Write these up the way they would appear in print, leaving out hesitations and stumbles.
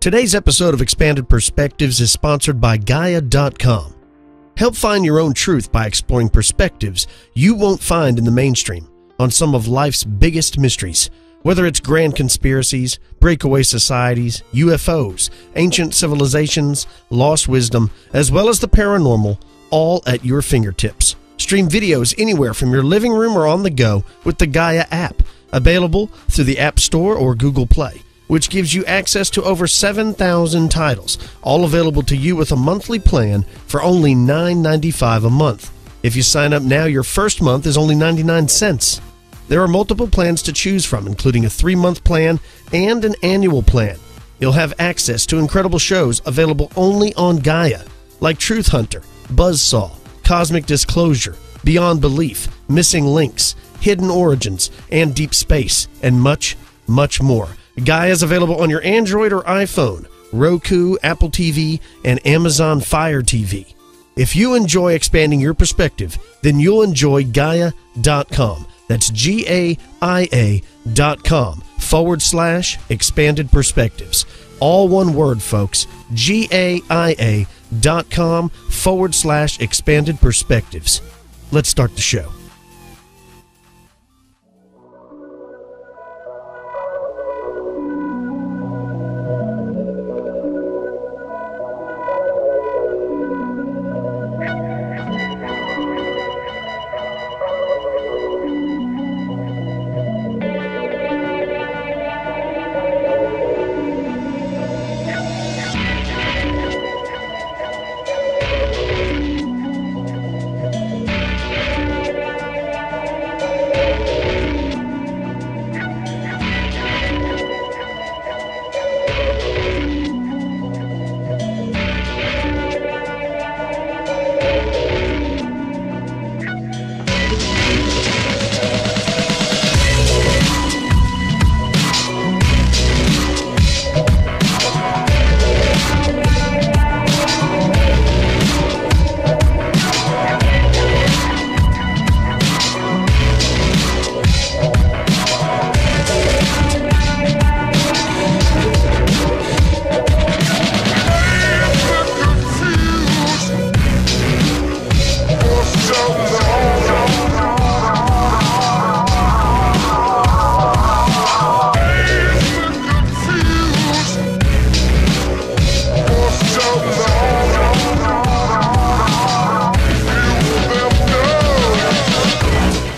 Today's episode of Expanded Perspectives is sponsored by Gaia.com. Help find your own truth by exploring perspectives you won't find in the mainstream on some of life's biggest mysteries. Whether it's grand conspiracies, breakaway societies, UFOs, ancient civilizations, lost wisdom, as well as the paranormal, all at your fingertips. Stream videos anywhere from your living room or on the go with the Gaia app, available through the App Store or Google Play, which gives you access to over 7,000 titles, all available to you with a monthly plan for only $9.95 a month. If you sign up now, your first month is only 99 cents. There are multiple plans to choose from, including a 3-month plan and an annual plan. You'll have access to incredible shows available only on Gaia, like Truth Hunter, Buzzsaw, Cosmic Disclosure, Beyond Belief, Missing Links, Hidden Origins, and Deep Space, and much, much more. Gaia is available on your Android or iPhone, Roku, Apple TV, and Amazon Fire TV. If you enjoy expanding your perspective, then you'll enjoy Gaia.com. That's GAIA.com/expanded perspectives. All one word, folks. GAIA.com/expanded perspectives. Let's start the show.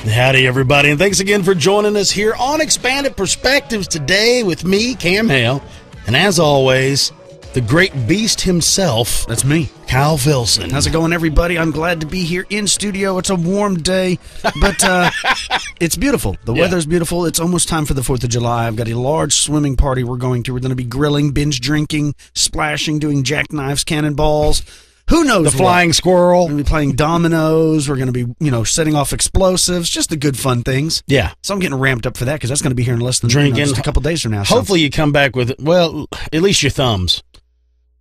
Howdy, everybody, and thanks again for joining us here on Expanded Perspectives today with me, Cam Hale, and as always, the great beast himself. That's me, Kyle Filson. How's it going, everybody? I'm glad to be here in studio. It's a warm day, but it's beautiful. The weather's beautiful. It's almost time for the 4th of July. I've got a large swimming party we're going to. We're going to be grilling, binge drinking, splashing, doing jackknives, cannonballs. Who knows? The flying squirrel. We're going to be playing dominoes. We're going to be, setting off explosives. Just the good, fun things. Yeah. So I'm getting ramped up for that because that's going to be here in less than drinking just a couple days from now. Hopefully you come back with, well, at least your thumbs.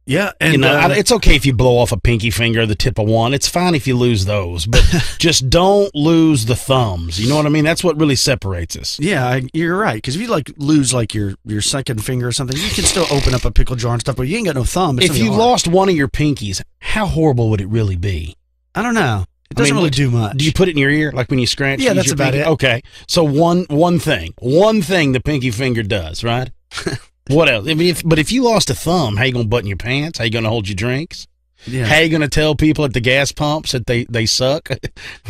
Yeah. And it's okay if you blow off a pinky finger or the tip of one. It's fine if you lose those, but just don't lose the thumbs. You know what I mean? That's what really separates us. Yeah, you're right. Because if you lose your second finger or something, you can still open up a pickle jar and stuff, but you ain't got no thumb. If you lost one of your pinkies, how horrible would it really be? I don't know. It doesn't really do much. Do you put it in your ear, like when you scratch? Yeah, that's about it. Okay, so one thing the pinky finger does, right? What else? I mean, but if you lost a thumb, how you gonna button your pants? How you gonna hold your drinks? Yeah. How you gonna tell people at the gas pumps that they suck?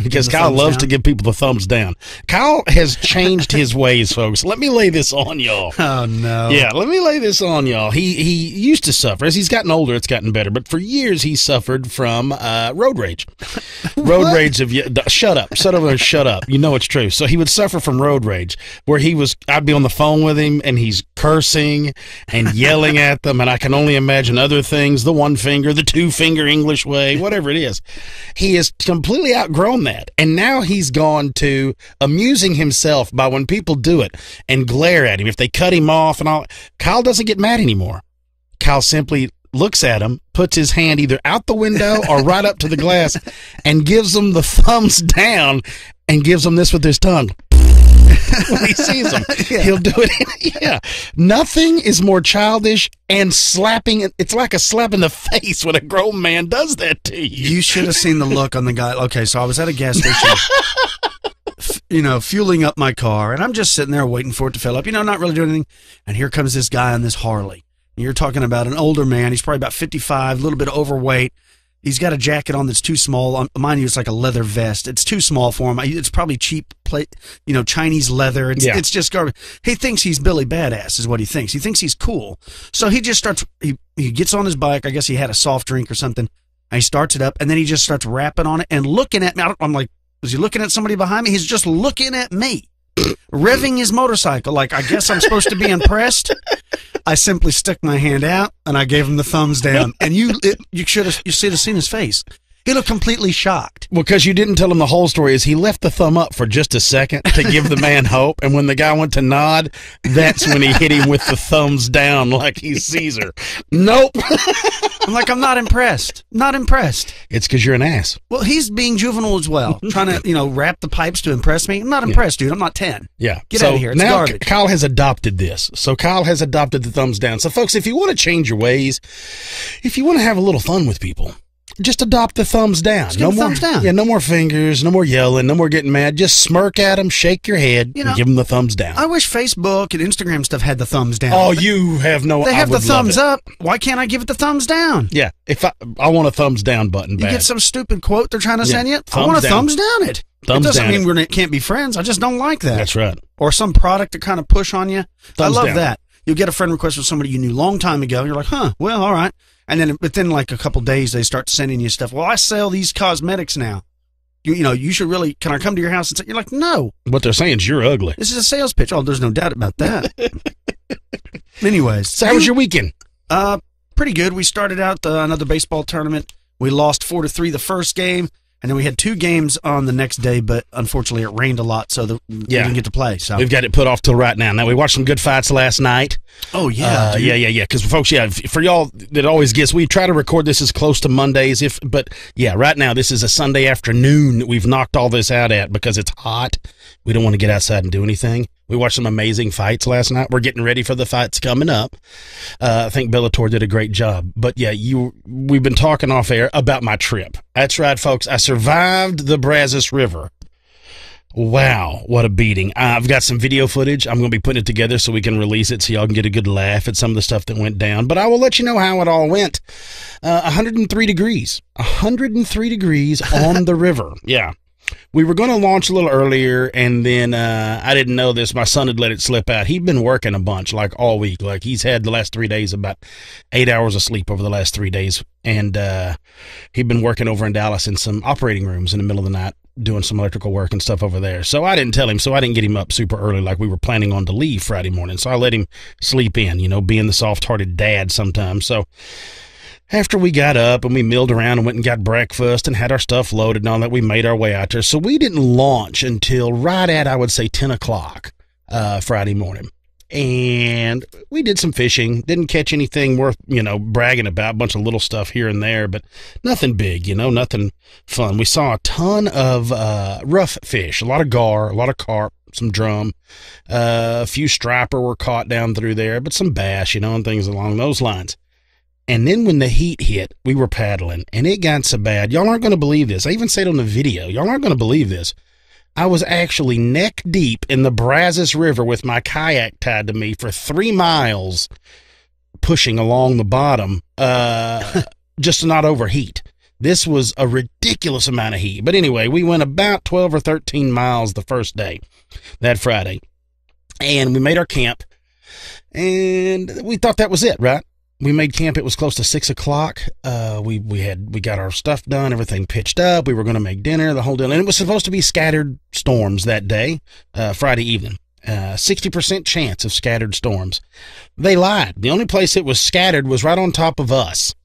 Because Kyle loves to give people the thumbs down. Kyle has changed his ways, folks. Let me lay this on y'all. Oh no. Yeah, let me lay this on y'all. He used to suffer. As he's gotten older, it's gotten better. But for years, he suffered from road rage. Road rage of shut up, shut up. You know it's true. So he would suffer from road rage, where I'd be on the phone with him, and he's cursing and yelling at them, and I can only imagine other things. The one finger, the two finger English way, whatever it is. He has completely outgrown that, and now he's gone to amusing himself by when people do it and glare at him if they cut him off and all. Kyle doesn't get mad anymore. Kyle simply looks at him, puts his hand either out the window or right up to the glass, and gives them the thumbs down and gives them this with his tongue. when he sees them. He'll do it. Yeah. Nothing is more childish and slapping. It's like a slap in the face when a grown man does that to you. You should have seen the look on the guy. Okay, so I was at a gas station, fueling up my car, and I'm just sitting there waiting for it to fill up, not really doing anything. And here comes this guy on this Harley. And you're talking about an older man. He's probably about 55, a little bit overweight. He's got a jacket on that's too small. Mind you, it's like a leather vest. It's too small for him. It's probably cheap, Chinese leather. It's just garbage. He thinks he's Billy Badass is what he thinks. He thinks he's cool. So he just starts, he gets on his bike. I guess he had a soft drink or something. And he starts it up, and then he just starts rapping on it and looking at me. I'm like, is he looking at somebody behind me? He's just looking at me, revving his motorcycle. Like, I guess I'm supposed to be impressed. I simply stuck my hand out and I gave him the thumbs down. And you should have seen his face. He looked completely shocked. Well, because you didn't tell him the whole story. Is he left the thumb up for just a second to give the man hope, and when the guy went to nod, that's when he hit him with the thumbs down like he's Caesar. Nope. I'm like, I'm not impressed. Not impressed. It's because you're an ass. Well, he's being juvenile as well, trying to, wrap the pipes to impress me. I'm not impressed, dude. I'm not 10. Yeah. Get out of here. It's now garbage. Kyle has adopted this. So Kyle has adopted the thumbs down. So, folks, if you want to change your ways, if you want to have a little fun with people, just adopt the thumbs down. Just give the thumbs down. Yeah, no more fingers, no more yelling, no more getting mad. Just smirk at them, shake your head, and give them the thumbs down. I wish Facebook and Instagram stuff had the thumbs down. Oh, you have no. They have the thumbs up. Why can't I give it the thumbs down? Yeah, if I want a thumbs down button. You get some stupid quote they're trying to send you. I Thumbs want a down. thumbs down it. Thumbs it doesn't down mean we can't be friends. I just don't like that. That's right. Or some product to kind of push on you. Thumbs I love down. that. You'll get a friend request from somebody you knew a long time ago. You're like, well, all right. And then within like a couple days, they start sending you stuff. Well, I sell these cosmetics now. You should really, can I come to your house and say, you're like, no. What they're saying is you're ugly. This is a sales pitch. Oh, there's no doubt about that. Anyways. So how was your weekend? Pretty good. We started out another baseball tournament. We lost 4-3 the first game. And then we had 2 games on the next day, but unfortunately it rained a lot, so we didn't get to play. So we've got it put off till right now. Now, we watched some good fights last night. Oh, yeah. Yeah. Because, folks, for y'all that always guess, we try to record this as close to Mondays. But right now, this is a Sunday afternoon that we've knocked all this out at because it's hot. We don't want to get outside and do anything. We watched some amazing fights last night. We're getting ready for the fights coming up. I think Bellator did a great job. But, yeah, we've been talking off air about my trip. That's right, folks. I survived the Brazos River. Wow, what a beating. I've got some video footage. I'm going to be putting it together so we can release it so y'all can get a good laugh at some of the stuff that went down. But I will let you know how it all went. 103 degrees. 103 degrees on the river. Yeah. We were going to launch a little earlier, and then I didn't know this. My son had let it slip out. He'd been working a bunch, like all week. Like he's had the last 3 days about 8 hours of sleep over the last 3 days. And he'd been working over in Dallas in some operating rooms in the middle of the night, doing some electrical work and stuff over there. So I didn't tell him, so I didn't get him up super early like we were planning on to leave Friday morning. So I let him sleep in, being the soft-hearted dad sometimes. So after we got up and we milled around and went and got breakfast and had our stuff loaded and all that, we made our way out there. So we didn't launch until right at, I would say, 10 o'clock Friday morning. And we did some fishing. Didn't catch anything worth, bragging about. A bunch of little stuff here and there, but nothing big, nothing fun. We saw a ton of rough fish, a lot of gar, a lot of carp, some drum. A few striper were caught down through there, but some bass, and things along those lines. And then when the heat hit, we were paddling, and it got so bad. Y'all aren't going to believe this. I even said on the video, y'all aren't going to believe this. I was actually neck deep in the Brazos River with my kayak tied to me for 3 miles, pushing along the bottom, just to not overheat. This was a ridiculous amount of heat. But anyway, we went about 12 or 13 miles the first day, that Friday. And we made our camp, and we thought that was it, right? We made camp. It was close to 6 o'clock. We got our stuff done, everything pitched up. We were going to make dinner, the whole deal. And it was supposed to be scattered storms that day, Friday evening. 60% chance of scattered storms. They lied. The only place it was scattered was right on top of us.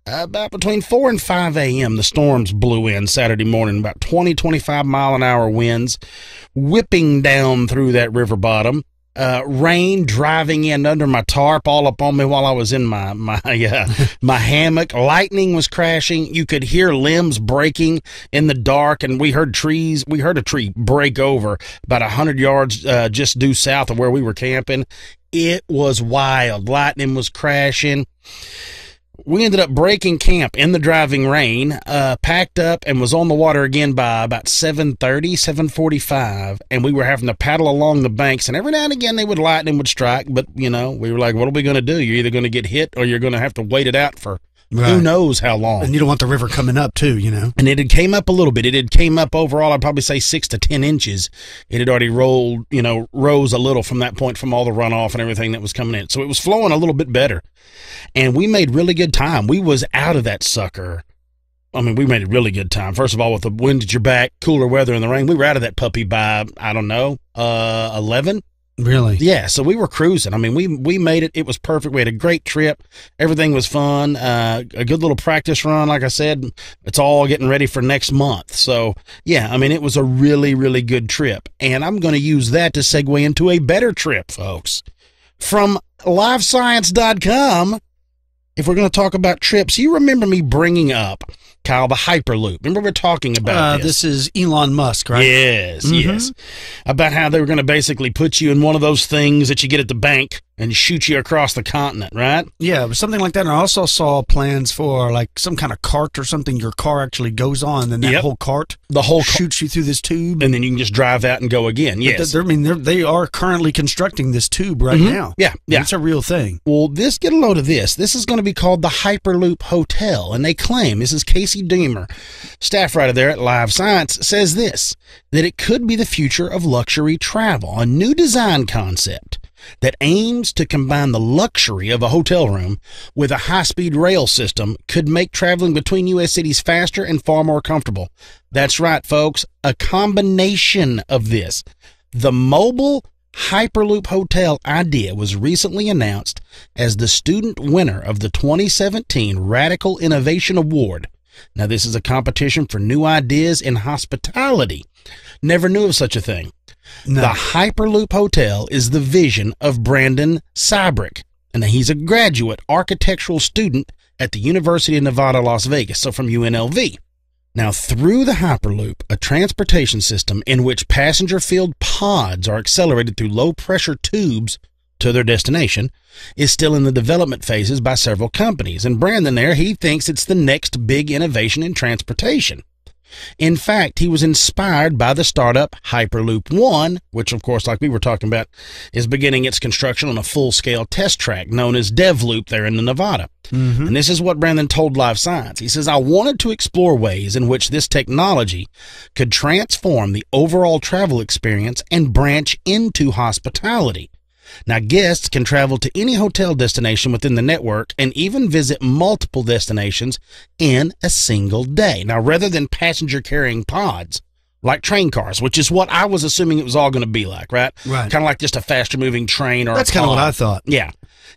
About between 4 and 5 a.m., the storms blew in Saturday morning, about 20, 25 mile an hour winds, whipping down through that river bottom. rain driving in under my tarp all up on me while I was in my hammock. Lightning was crashing. You could hear limbs breaking in the dark, and we heard a tree break over about 100 yards just due south of where we were camping. It was wild. Lightning was crashing. We ended up breaking camp in the driving rain, packed up, and was on the water again by about 7:30, 7:45, and we were having to paddle along the banks, and every now and again lightning would strike, but, we were like, what are we going to do? You're either going to get hit or you're going to have to wait it out for who knows how long. And you don't want the river coming up, too, And it had came up a little bit. It had came up overall, I'd probably say 6 to 10 inches. It had already rose a little from that point from all the runoff and everything that was coming in. So it was flowing a little bit better. And we made really good time. We was out of that sucker. I mean, we made a really good time. First of all, with the wind at your back, cooler weather and the rain, we were out of that puppy by, 11. Really? Yeah, so we were cruising. I mean, we made it. It was perfect. We had a great trip. Everything was fun. A good little practice run. Like I said, it's all getting ready for next month. So, yeah, I mean, it was a really, really good trip. And I'm going to use that to segue into a better trip, folks. From livescience.com, if we're going to talk about trips, you remember me bringing up, Kyle, the Hyperloop. Remember we were talking about this is Elon Musk, right? Yes, yes. About how they were going to basically put you in one of those things that you get at the bank and shoot you across the continent, right? Yeah, it was something like that. And I also saw plans for like some kind of cart or something your car actually goes on, and that whole cart shoots you through this tube. And then you can just drive out and go again, yes. They are currently constructing this tube right now. Yeah, yeah. It's a real thing. Well, get a load of this. This is going to be called the Hyperloop Hotel, and they claim, this is Casey Deemer, staff writer there at Live Science, says this, that it could be the future of luxury travel, a new design concept that aims to combine the luxury of a hotel room with a high-speed rail system could make traveling between U.S. cities faster and far more comfortable. That's right, folks, a combination of this. The mobile Hyperloop Hotel idea was recently announced as the student winner of the 2017 Radical Innovation Award. Now, this is a competition for new ideas in hospitality. Never knew of such a thing. No. The Hyperloop Hotel is the vision of Brandon Sybrick, and he's a graduate architectural student at the University of Nevada, Las Vegas, so from UNLV. Now, through the Hyperloop, a transportation system in which passenger-filled pods are accelerated through low-pressure tubes to their destination, is still in the development phases by several companies. And Brandon there, he thinks it's the next big innovation in transportation. In fact, he was inspired by the startup Hyperloop One, which, of course, like we were talking about, is beginning its construction on a full-scale test track known as DevLoop there in Nevada. And this is what Brandon told Live Science. He says, I wanted to explore ways in which this technology could transform the overall travel experience and branch into hospitality. Now, guests can travel to any hotel destination within the network and even visit multiple destinations in a single day. Now, rather than passenger-carrying pods, like train cars, which is what I was assuming it was all going to be like, right? Right. Kind of like just a faster-moving train or That's a pod. kind of what I thought. Yeah.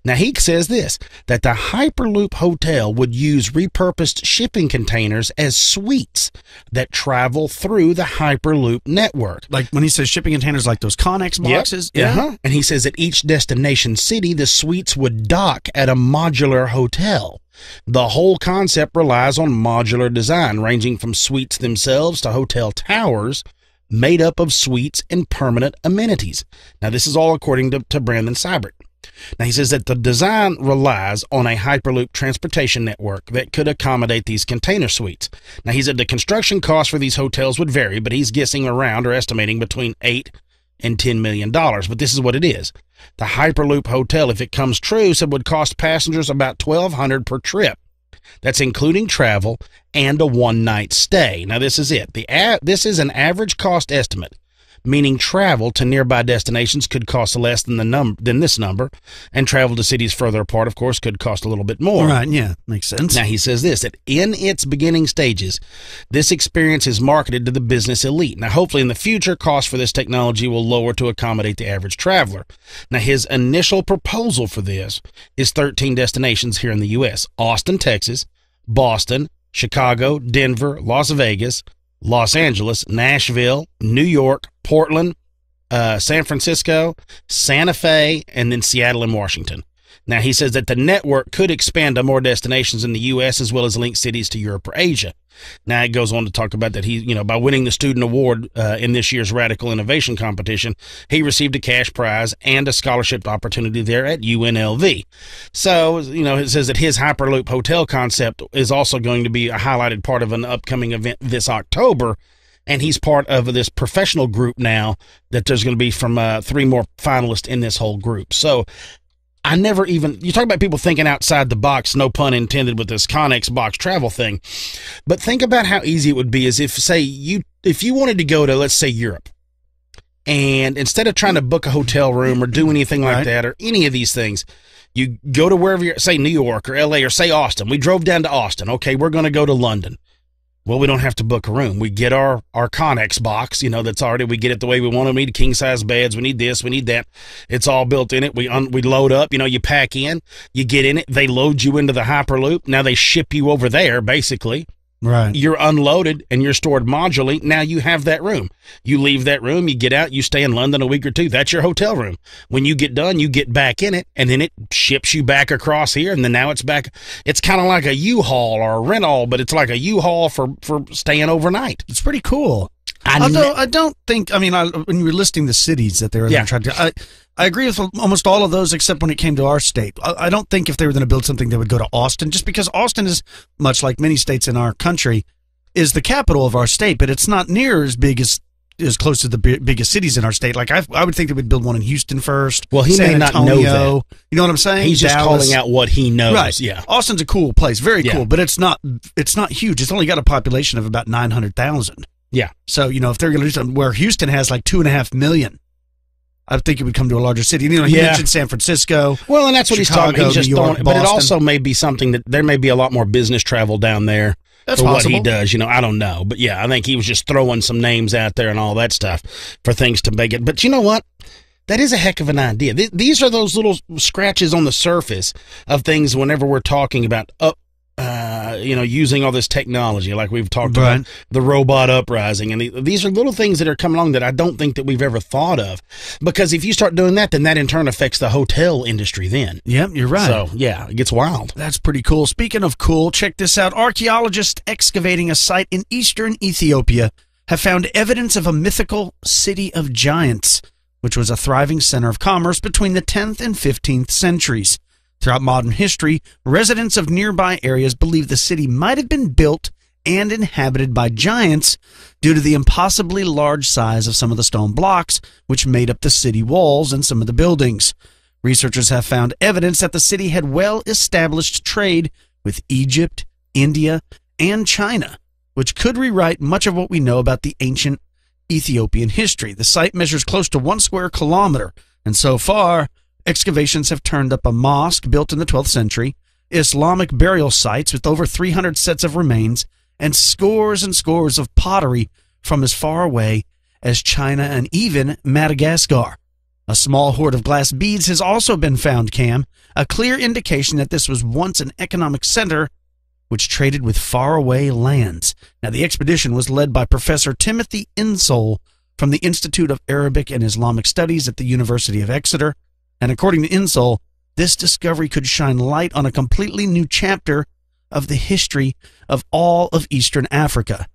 Now, he says this, that the Hyperloop Hotel would use repurposed shipping containers as suites that travel through the Hyperloop network. Like when he says shipping containers, like those Connex boxes? Yep. Yeah. And he says at each destination city, the suites would dock at a modular hotel. The whole concept relies on modular design, ranging from suites themselves to hotel towers made up of suites and permanent amenities. Now, this is all according to Brandon Sybrick. Now, he says that the design relies on a Hyperloop transportation network that could accommodate these container suites. Now, he said the construction costs for these hotels would vary, but he's guessing around or estimating between $8 and $10 million. But this is what it is. The Hyperloop Hotel, if it comes true, said would cost passengers about $1,200 per trip. That's including travel and a one-night stay. Now, this is it. This is an average cost estimate, meaning travel to nearby destinations could cost less than this number, and travel to cities further apart, of course, could cost a little bit more. Right, yeah, makes sense. Now, he says this, that in its beginning stages, this experience is marketed to the business elite. Now, hopefully in the future, costs for this technology will lower to accommodate the average traveler. Now, his initial proposal for this is 13 destinations here in the U.S. Austin, Texas, Boston, Chicago, Denver, Las Vegas, Los Angeles, Nashville, New York, Portland, San Francisco, Santa Fe, and then Seattle and Washington. Now, he says that the network could expand to more destinations in the U.S. as well as link cities to Europe or Asia. Now, it goes on to talk about that he, by winning the student award in this year's Radical Innovation Competition, he received a cash prize and a scholarship opportunity there at UNLV. So, it says that his Hyperloop hotel concept is also going to be a highlighted part of an upcoming event this October. And he's part of this professional group now that there's going to be from 3 more finalists in this whole group. So, I never even, you talk about people thinking outside the box, no pun intended with this Connex box travel thing, but think about how easy it would be as if you wanted to go to, let's say, Europe, and instead of trying to book a hotel room or do anything like that or any of these things, you go to wherever you're, say New York or LA or say Austin. We drove down to Austin. Okay, we're going to go to London. Well, we don't have to book a room. We get our Connex box, that's already, we get it the way we want it. We need king-size beds. We need this. We need that. It's all built in it. We load up, you pack in, you get in it. They load you into the Hyperloop. Now they ship you over there, basically. Right. You're unloaded and you're stored modularly. Now you have that room. You leave that room, you get out, you stay in London a week or 2. That's your hotel room. When you get done, you get back in it, and then it ships you back across here, and then now it's back. It's kind of like a U-Haul or a rental, but it's like a U-Haul for staying overnight. It's pretty cool. Although I don't think, when you were listing the cities that they were trying to, I agree with almost all of those except when it came to our state. I don't think if they were going to build something, they would go to Austin, just because Austin is, much like many states in our country, is the capital of our state, but it's not near as big as close to the biggest cities in our state. Like I would think they would build one in Houston first. Well, he San may not Antonio, know that. You know what I'm saying? He's just Dallas. calling out what he knows. Right. Yeah. Austin's a cool place, very cool, but it's not huge. It's only got a population of about 900,000. Yeah. So, if they're going to do something where Houston has like 2.5 million, I think it would come to a larger city. He mentioned San Francisco. Well, and that's what Chicago, he's talking. He's just New York, throwing, but it Boston. also may be something that there may be a lot more business travel down there. That's for possible. What he does, I don't know. But yeah, I think he was just throwing some names out there and all that stuff for things to make it. But you know what? That is a heck of an idea. These are those little scratches on the surface of things whenever we're talking about using all this technology, like we've talked about the robot uprising, and these are little things that are coming along that I don't think that we've ever thought of, because if you start doing that, then that in turn affects the hotel industry then. Yep, you're right. So, yeah, it gets wild. That's pretty cool. Speaking of cool, check this out. Archaeologists excavating a site in Eastern Ethiopia have found evidence of a mythical city of giants, which was a thriving center of commerce between the 10th and 15th centuries. Throughout modern history, residents of nearby areas believe the city might have been built and inhabited by giants due to the impossibly large size of some of the stone blocks which made up the city walls and some of the buildings. Researchers have found evidence that the city had well-established trade with Egypt, India, and China, which could rewrite much of what we know about the ancient Ethiopian history. The site measures close to 1 square kilometer, and so far, excavations have turned up a mosque built in the 12th century, Islamic burial sites with over 300 sets of remains, and scores of pottery from as far away as China and even Madagascar. A small hoard of glass beads has also been found, Cam, a clear indication that this was once an economic center which traded with faraway lands. Now, the expedition was led by Professor Timothy Insole from the Institute of Arabic and Islamic Studies at the University of Exeter. And according to Insole, this discovery could shine light on a completely new chapter of the history of all of Eastern Africa.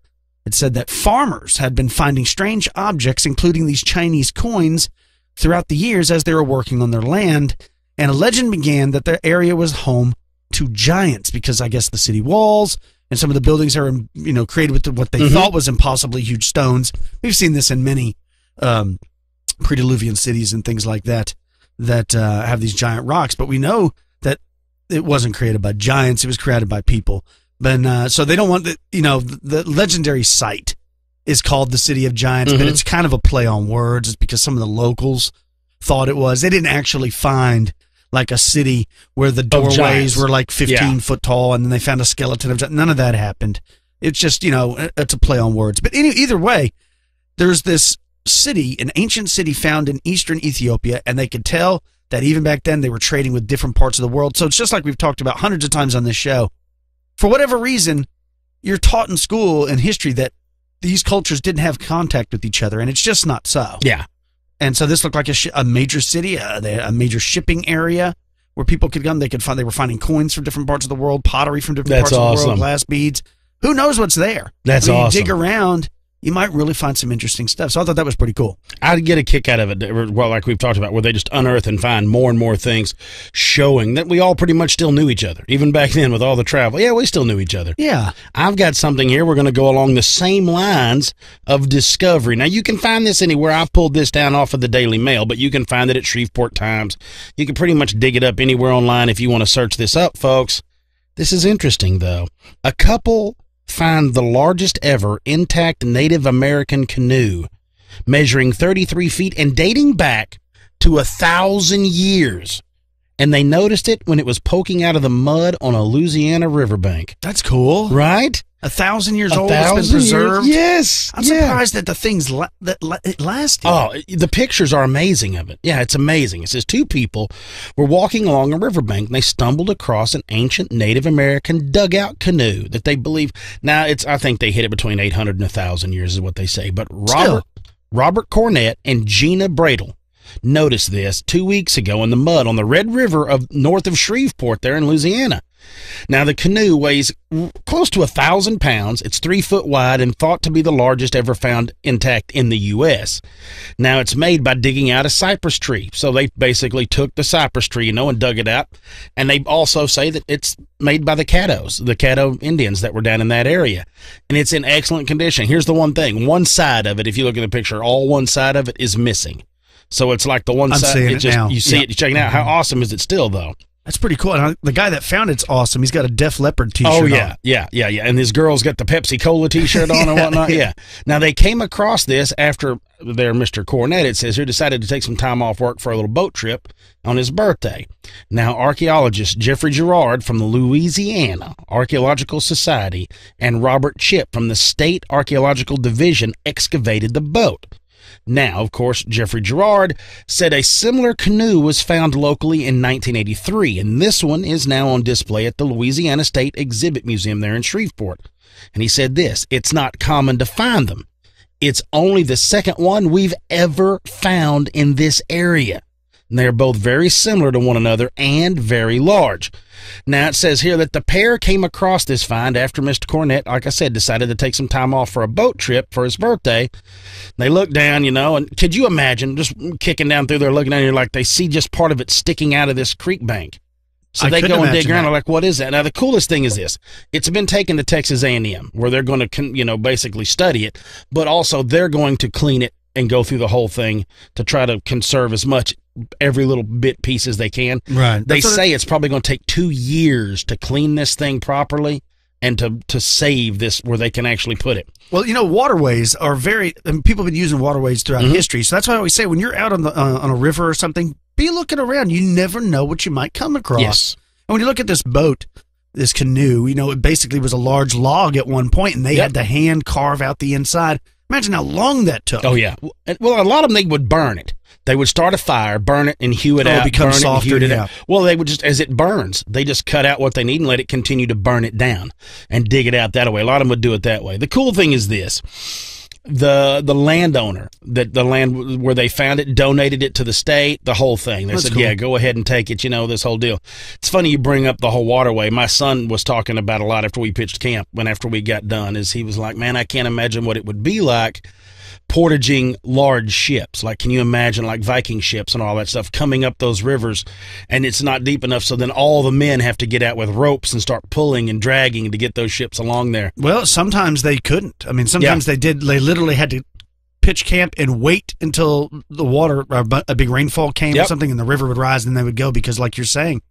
It said that farmers had been finding strange objects, including these Chinese coins, throughout the years as they were working on their land, and a legend began that their area was home to giants because I guess the city walls and some of the buildings are, created with what they thought was impossibly huge stones. We've seen this in many pre-Diluvian cities and things like that have these giant rocks, but we know that it wasn't created by giants; it was created by people. But so they don't want the legendary site is called the City of Giants, but it's kind of a play on words. It's because some of the locals thought it was. They didn't actually find like a city where the doorways were like 15 foot tall, and then they found a skeleton of giants. None of that happened. It's just it's a play on words. But either way, there's this city, an ancient city found in Eastern Ethiopia, and they could tell that even back then they were trading with different parts of the world. So it's just like we've talked about hundreds of times on this show. For whatever reason, you're taught in school in history that these cultures didn't have contact with each other, and it's just not so. Yeah. And so this looked like a major city, a major shipping area where people could come. They were finding coins from different parts of the world, pottery from different parts of the world, glass beads. Who knows what's there? That's awesome. You dig around, you might really find some interesting stuff. So I thought that was pretty cool. I'd get a kick out of it, well, like we've talked about, where they just unearth and find more and more things showing that we all pretty much still knew each other. Even back then with all the travel. Yeah, we still knew each other. Yeah. I've got something here. We're going to go along the same lines of discovery. Now, you can find this anywhere. I pulled this down off of the Daily Mail, but you can find it at Shreveport Times. You can pretty much dig it up anywhere online if you want to search this up, folks. This is interesting, though. A couple find the largest ever intact Native American canoe, measuring 33 feet and dating back to 1,000 years. And they noticed it when it was poking out of the mud on a Louisiana riverbank. That's cool. Right? 1,000 years old, it's been preserved. Yes. I'm surprised that the things it lasted. Oh, the pictures are amazing of it. Yeah, it's amazing. It says two people were walking along a riverbank and they stumbled across an ancient Native American dugout canoe that they believe. Now, I think they hit it between 800 and 1,000 years is what they say. But Robert Cornett and Gina Bradle noticed this 2 weeks ago in the mud on the Red River north of Shreveport there in Louisiana. Now, the canoe weighs close to 1,000 pounds. It's 3 foot wide and thought to be the largest ever found intact in the U.S. Now, it's made by digging out a cypress tree. So they basically took the cypress tree, and dug it out. And they also say that it's made by the Caddos, the Caddo Indians that were down in that area. And it's in excellent condition. Here's the one thing. One side of it, if you look at the picture, all one side of it is missing. So it's like the one I'm side. seeing it now. You see it, you're checking out. How awesome is it still, though? That's pretty cool. And the guy that found it's awesome. He's got a Def Leppard t-shirt on. Oh, yeah. And his girl's got the Pepsi Cola t-shirt on and whatnot. Yeah. Now, they came across this after their Mr. Cornett, it says here, decided to take some time off work for a little boat trip on his birthday. Now, archaeologist Jeffrey Girard from the Louisiana Archaeological Society and Robert Chipp from the State Archaeological Division excavated the boat. Now, of course, Jeffrey Girard said a similar canoe was found locally in 1983, and this one is now on display at the Louisiana State Exhibit Museum there in Shreveport. And he said this, it's not common to find them. It's only the second one we've ever found in this area. And they're both very similar to one another and very large. Now, it says here that the pair came across this find after Mr. Cornett, like I said, decided to take some time off for a boat trip for his birthday. They looked down, and could you imagine just kicking down through there, looking down here like they see just part of it sticking out of this creek bank. So they go and dig around. They're like, what is that? Now, the coolest thing is this. It's been taken to Texas A&M, where they're going to, basically study it, but also they're going to clean it and go through the whole thing to try to conserve as much every little bit piece as they can. Right. They say it's probably going to take 2 years to clean this thing properly and to save this where they can actually put it. Well, waterways are people have been using waterways throughout history. So that's why I always say when you're out on a river or something, be looking around. You never know what you might come across. Yes. And when you look at this boat, this canoe, it basically was a large log at one point, and they had to hand carve out the inside. Imagine how long that took. Oh, yeah. Well, a lot of them, they would burn it. They would start a fire, burn it, and hew it out. It becomes softer. Out. Well, they would just, as it burns, they just cut out what they need and let it continue to burn it down and dig it out that way. A lot of them would do it that way. The cool thing is this. The landowner, the land where they found it, donated it to the state, the whole thing. They said, cool. Yeah, go ahead and take it, this whole deal. It's funny you bring up the whole waterway. My son was talking about a lot after we pitched camp, after we got done, he was like, man, I can't imagine what it would be like portaging large ships. Like, can you imagine like Viking ships and all that stuff coming up those rivers, and it's not deep enough, so then all the men have to get out with ropes and start pulling and dragging to get those ships along there. Well, sometimes they couldn't. I mean, sometimes they did. They literally had to pitch camp and wait until the water, a big rainfall came or something, and the river would rise, and they would go because, like you're saying,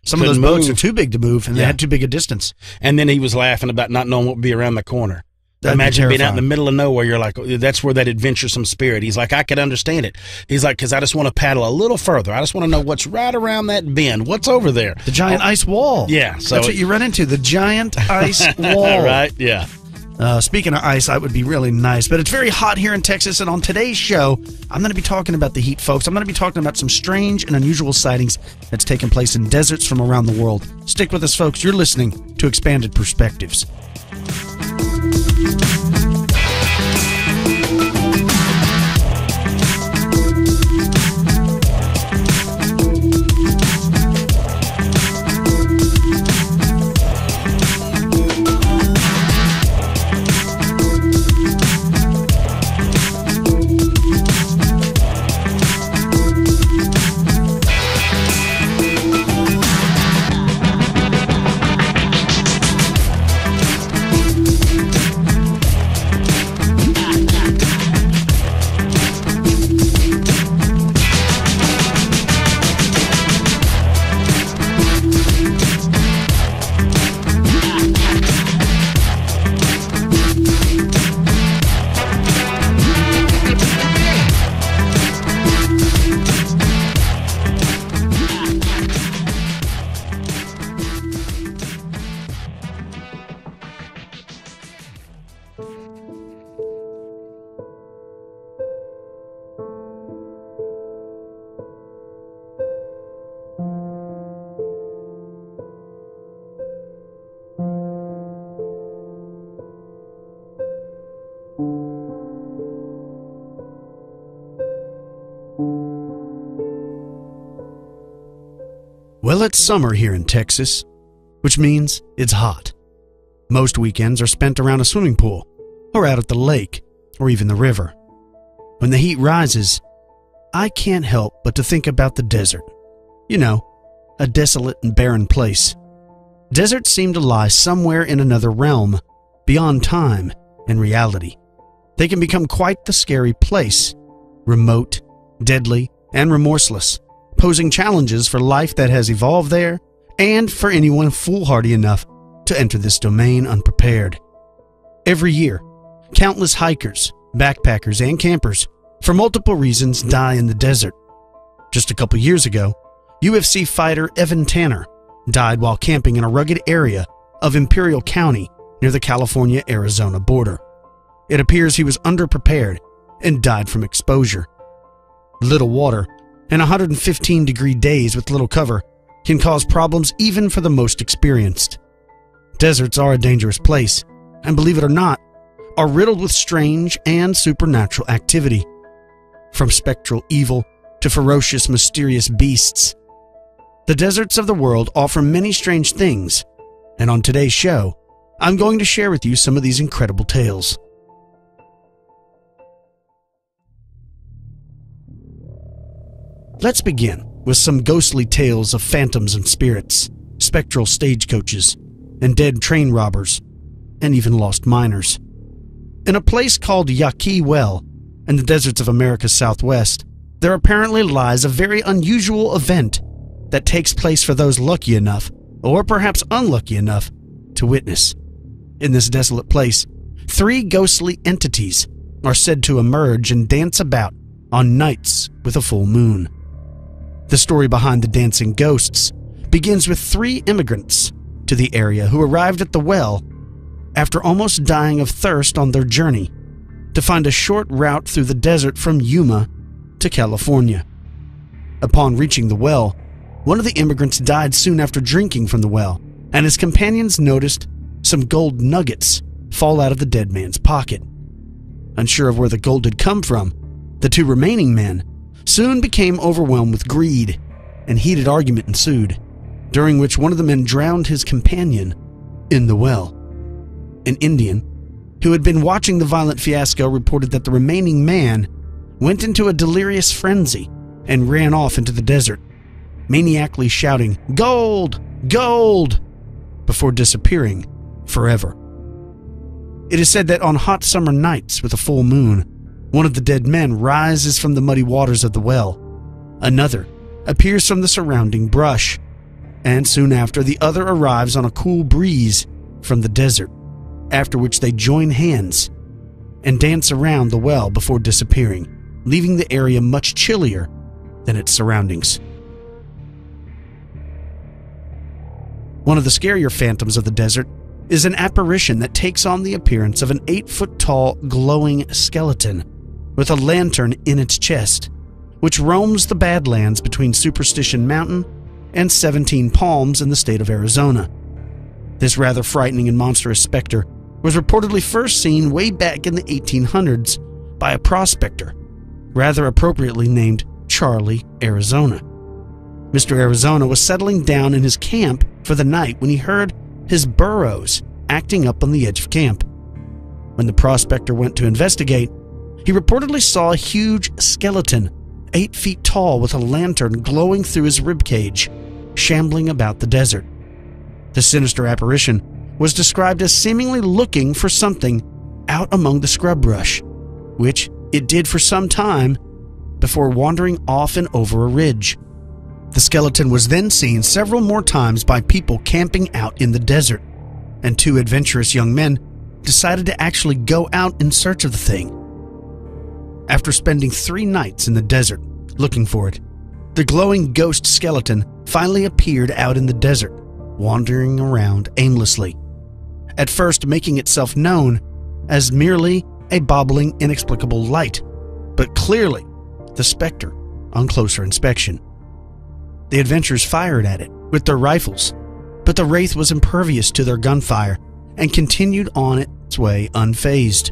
some of those boats are too big to move, and they had too big a distance. And then he was laughing about not knowing what would be around the corner. Imagine being out in the middle of nowhere. You're like, that's where that adventuresome spirit. He's like, I could understand it. He's like, because I just want to paddle a little further. I just want to know what's right around that bend. What's over there? The giant ice wall. Yeah. So that's what you run into, the giant ice wall. Right, yeah. Speaking of ice, that would be really nice. But it's very hot here in Texas, and on today's show, I'm going to be talking about the heat, folks. I'm going to be talking about some strange and unusual sightings that's taken place in deserts from around the world. Stick with us, folks. You're listening to Expanded Perspectives. Well, it's summer here in Texas, which means it's hot. Most weekends are spent around a swimming pool, or out at the lake, or even the river. When the heat rises, I can't help but to think about the desert. You know, a desolate and barren place. Deserts seem to lie somewhere in another realm, beyond time and reality. They can become quite the scary place, remote, deadly, and remorseless, posing challenges for life that has evolved there, and for anyone foolhardy enough to enter this domain unprepared. Every year, countless hikers, backpackers, and campers, for multiple reasons, die in the desert. Just a couple years ago, UFC fighter Evan Tanner died while camping in a rugged area of Imperial County near the California-Arizona border. It appears he was underprepared and died from exposure. Little water and 115-degree days with little cover can cause problems even for the most experienced. Deserts are a dangerous place, and believe it or not, are riddled with strange and supernatural activity. From spectral evil to ferocious, mysterious beasts. The deserts of the world offer many strange things, and on today's show, I'm going to share with you some of these incredible tales. Let's begin with some ghostly tales of phantoms and spirits, spectral stagecoaches, and dead train robbers, and even lost miners. In a place called Yaqui Well, in the deserts of America's Southwest, there apparently lies a very unusual event that takes place for those lucky enough, or perhaps unlucky enough, to witness. In this desolate place, 3 ghostly entities are said to emerge and dance about on nights with a full moon. The story behind the dancing ghosts begins with 3 immigrants to the area who arrived at the well after almost dying of thirst on their journey to find a short route through the desert from Yuma to California. Upon reaching the well, one of the immigrants died soon after drinking from the well, and his companions noticed some gold nuggets fall out of the dead man's pocket. Unsure of where the gold had come from, the 2 remaining men soon became overwhelmed with greed, and heated argument ensued, during which one of the men drowned his companion in the well. An Indian, who had been watching the violent fiasco, reported that the remaining man went into a delirious frenzy and ran off into the desert, maniacally shouting, "Gold! Gold!" before disappearing forever. It is said that on hot summer nights with a full moon, one of the dead men rises from the muddy waters of the well. Another appears from the surrounding brush, and soon after, the other arrives on a cool breeze from the desert, after which they join hands and dance around the well before disappearing, leaving the area much chillier than its surroundings. One of the scarier phantoms of the desert is an apparition that takes on the appearance of an 8-foot-tall glowing skeleton with a lantern in its chest, which roams the Badlands between Superstition Mountain and 17 Palms in the state of Arizona. This rather frightening and monstrous specter was reportedly first seen way back in the 1800s by a prospector, rather appropriately named Charlie Arizona. Mr. Arizona was settling down in his camp for the night when he heard his burros acting up on the edge of camp. When the prospector went to investigate, he reportedly saw a huge skeleton, 8 feet tall with a lantern glowing through his ribcage, shambling about the desert. The sinister apparition was described as seemingly looking for something out among the scrub brush, which it did for some time before wandering off and over a ridge. The skeleton was then seen several more times by people camping out in the desert, and 2 adventurous young men decided to actually go out in search of the thing. After spending 3 nights in the desert looking for it, the glowing ghost skeleton finally appeared out in the desert, wandering around aimlessly, at first making itself known as merely a bobbling, inexplicable light, but clearly the specter on closer inspection. The adventurers fired at it with their rifles, but the wraith was impervious to their gunfire and continued on its way unfazed.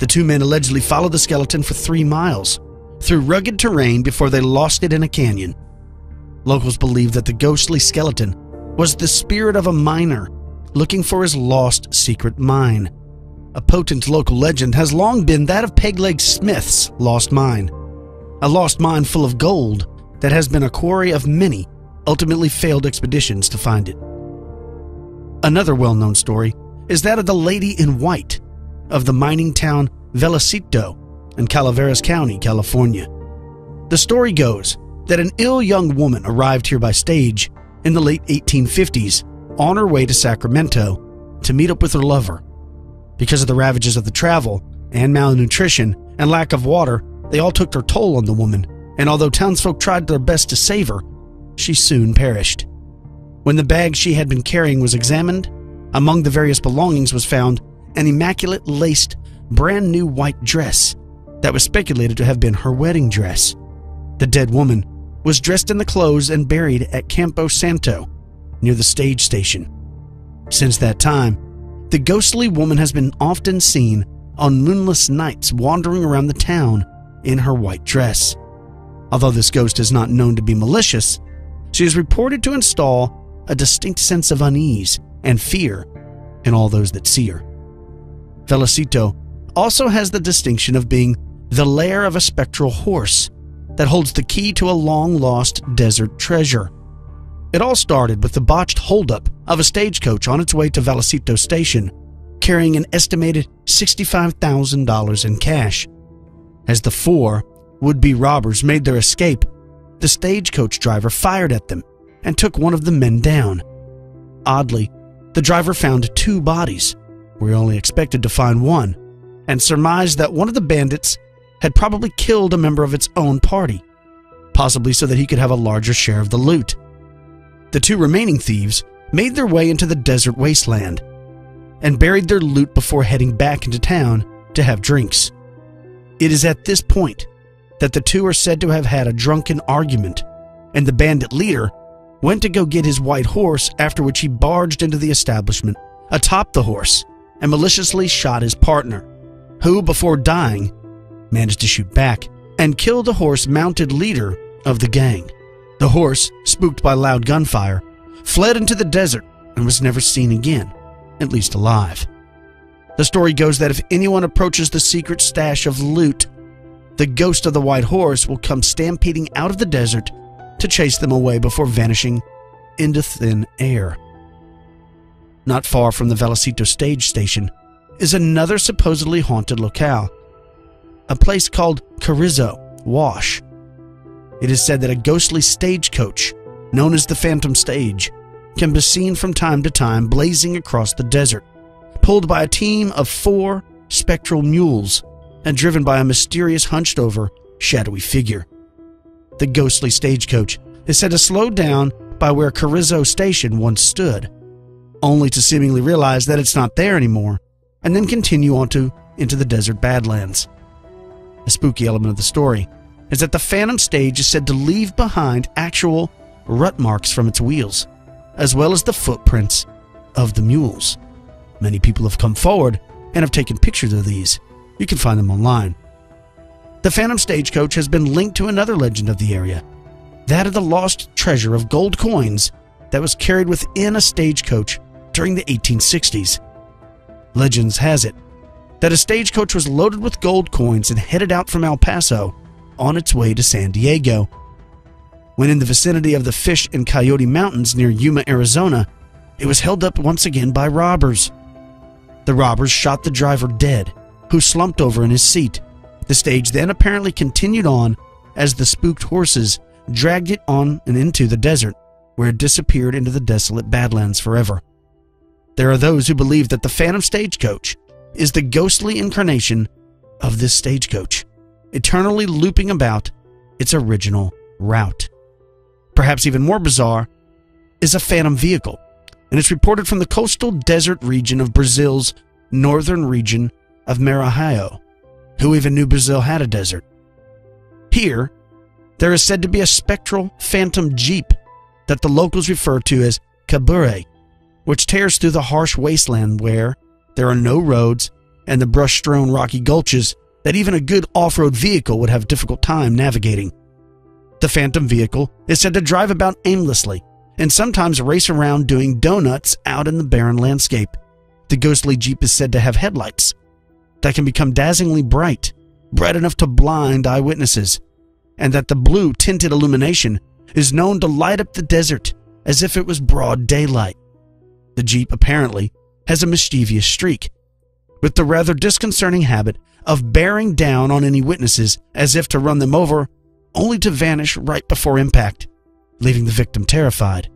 The two men allegedly followed the skeleton for 3 miles through rugged terrain before they lost it in a canyon. Locals believe that the ghostly skeleton was the spirit of a miner looking for his lost secret mine. A potent local legend has long been that of Pegleg Smith's lost mine, a lost mine full of gold that has been a quarry of many ultimately failed expeditions to find it. Another well-known story is that of the Lady in White of the mining town Velocito in Calaveras County, California. The story goes that an ill young woman arrived here by stage in the late 1850s on her way to Sacramento to meet up with her lover. Because of the ravages of the travel and malnutrition and lack of water, they all took their toll on the woman, and although townsfolk tried their best to save her, she soon perished. When the bag she had been carrying was examined, among the various belongings was found an immaculate laced, brand new white dress that was speculated to have been her wedding dress. The dead woman was dressed in the clothes and buried at Campo Santo, near the stage station. Since that time, the ghostly woman has been often seen on moonless nights wandering around the town in her white dress. Although this ghost is not known to be malicious, she is reported to install a distinct sense of unease and fear in all those that see her. Velocito also has the distinction of being the lair of a spectral horse that holds the key to a long-lost desert treasure. It all started with the botched holdup of a stagecoach on its way to Velocito Station, carrying an estimated $65,000 in cash. As the 4 would-be robbers made their escape, the stagecoach driver fired at them and took one of the men down. Oddly, the driver found 2 bodies, where he only expected to find one, and surmised that one of the bandits had probably killed a member of its own party, possibly so that he could have a larger share of the loot. The 2 remaining thieves made their way into the desert wasteland and buried their loot before heading back into town to have drinks. It is at this point that the 2 are said to have had a drunken argument, and the bandit leader went to go get his white horse, after which he barged into the establishment atop the horse and maliciously shot his partner, who, before dying, managed to shoot back and kill the horse-mounted leader of the gang. The horse, spooked by loud gunfire, fled into the desert and was never seen again, at least alive. The story goes that if anyone approaches the secret stash of loot, the ghost of the white horse will come stampeding out of the desert to chase them away before vanishing into thin air. Not far from the Velocito stage station is another supposedly haunted locale, a place called Carrizo Wash. It is said that a ghostly stagecoach, known as the Phantom Stage, can be seen from time to time blazing across the desert, pulled by a team of 4 spectral mules and driven by a mysterious hunched-over, shadowy figure. The ghostly stagecoach is said to slow down by where Carrizo Station once stood, only to seemingly realize that it's not there anymore, and then continue into the desert badlands. A spooky element of the story is that the Phantom Stage is said to leave behind actual rut marks from its wheels, as well as the footprints of the mules. Many people have come forward and have taken pictures of these. You can find them online. The Phantom Stagecoach has been linked to another legend of the area, that of the lost treasure of gold coins that was carried within a stagecoach during the 1860s. Legends has it that a stagecoach was loaded with gold coins and headed out from El Paso on its way to San Diego. When in the vicinity of the Fish and Coyote Mountains near Yuma, Arizona, it was held up once again by robbers. The robbers shot the driver dead, who slumped over in his seat. The stage then apparently continued on as the spooked horses dragged it on and into the desert, where it disappeared into the desolate Badlands forever. There are those who believe that the Phantom Stagecoach is the ghostly incarnation of this stagecoach, eternally looping about its original route. Perhaps even more bizarre is a phantom vehicle, and it's reported from the coastal desert region of Brazil's northern region of Maranhão. Who even knew Brazil had a desert? Here, there is said to be a spectral phantom jeep that the locals refer to as cabure, which tears through the harsh wasteland where there are no roads and the brush-strewn rocky gulches that even a good off-road vehicle would have a difficult time navigating. The phantom vehicle is said to drive about aimlessly and sometimes race around doing donuts out in the barren landscape. The ghostly Jeep is said to have headlights that can become dazzlingly bright enough to blind eyewitnesses, and that the blue tinted illumination is known to light up the desert as if it was broad daylight. The Jeep apparently has a mischievous streak, with the rather disconcerting habit of bearing down on any witnesses as if to run them over, only to vanish right before impact, leaving the victim terrified.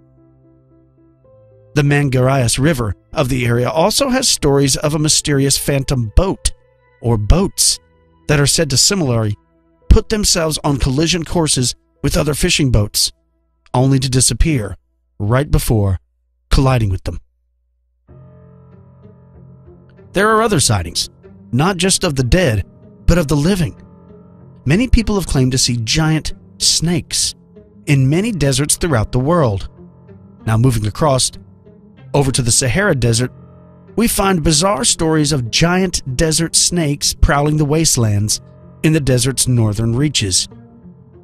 The Mangarias River of the area also has stories of a mysterious phantom boat, or boats, that are said to similarly put themselves on collision courses with other fishing boats, only to disappear right before colliding with them. There are other sightings, not just of the dead, but of the living. Many people have claimed to see giant snakes in many deserts throughout the world. Now moving across over to the Sahara Desert, we find bizarre stories of giant desert snakes prowling the wastelands in the desert's northern reaches.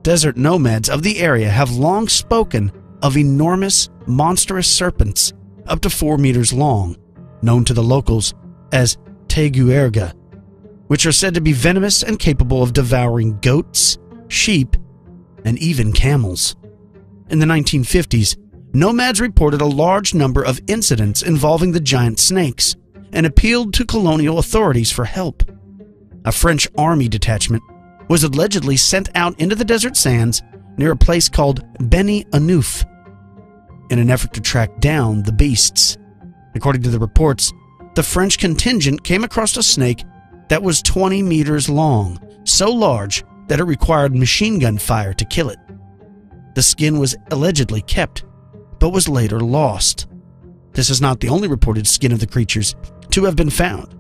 Desert nomads of the area have long spoken of enormous, monstrous serpents up to 4 meters long, known to the locals as teguerga, which are said to be venomous and capable of devouring goats, sheep, and even camels. In the 1950s, nomads reported a large number of incidents involving the giant snakes and appealed to colonial authorities for help. A French army detachment was allegedly sent out into the desert sands near a place called Beni Anouf in an effort to track down the beasts. According to the reports, the French contingent came across a snake that was 20 meters long, so large that it required machine gun fire to kill it. The skin was allegedly kept, but was later lost. This is not the only reported skin of the creatures to have been found.